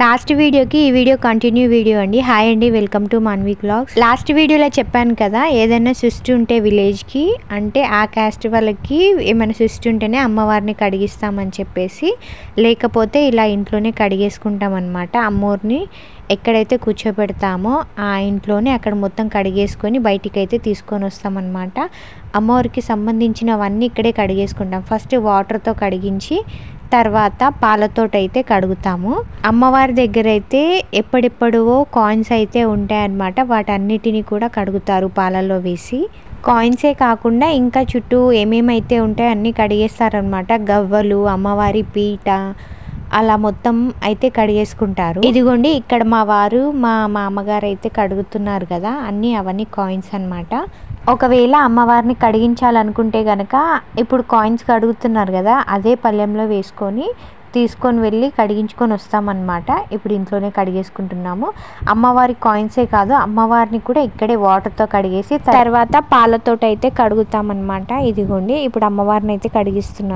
Last వీడియోకి ఈ video continue video అండి. హాయ్ అండి, welcome to Manvi vlogs. Last వీడియోలో చెప్పాను కదా, ఏదైనా సృష్టి ఉంటే విలేజ్కి అంటే ఆ క్యాస్ట్ వాళ్ళకి ఏమైనా సృష్టి ఉంటేనే అమ్మవారిని కడిగిస్తామని చెప్పేసి, లేకపోతే ఇలా ఇంట్లోనే కడిగేసుకుంటాం అన్నమాట. అమ్మవారిని ఎక్కడైతే కూర్చోబెడతామో ఆ ఇంట్లోనే అక్కడ మొత్తం కడిగేసుకొని బయటికి అయితే తీసుకొని వస్తామన్నమాట. అమ్మవారికి సంబంధించినవన్నీ ఇక్కడే కడిగేసుకుంటాం. ఫస్ట్ వాటర్తో కడిగించి తర్వాత పాలతోటైతే కడుగుతాము. అమ్మవారి దగ్గర అయితే ఎప్పటివో కాయిన్స్ అయితే ఉంటాయన్నమాట. వాటన్నిటిని కూడా కడుగుతారు పాలల్లో వేసి. కాయిన్సే కాకుండా ఇంకా చుట్టూ ఏమేమైతే ఉంటాయో అన్నీ కడిగేస్తారనమాట. గవ్వలు, అమ్మవారి పీట, అలా మొత్తం అయితే కడిగేసుకుంటారు. ఇదిగోండి ఇక్కడ మా వారు మా మామగారు అయితే కడుగుతున్నారు కదా, అవన్నీ కాయిన్స్ అన్నమాట. ఒకవేళ అమ్మవారిని కడిగించాలనుకుంటే కనుక ఇప్పుడు కాయిన్స్ కడుగుతున్నారు కదా, అదే పళ్ళెంలో వేసుకొని తీసుకొని వెళ్ళి కడిగించుకొని వస్తామన్నమాట. ఇప్పుడు ఇంట్లోనే కడిగేసుకుంటున్నాము. అమ్మవారి కాయిన్సే కాదు, అమ్మవారిని కూడా ఇక్కడే వాటర్తో కడిగేసి తర్వాత పాలతోటి అయితే కడుగుతామన్నమాట. ఇదిగోండి ఇప్పుడు అమ్మవారిని అయితే కడిగిస్తున్నాం.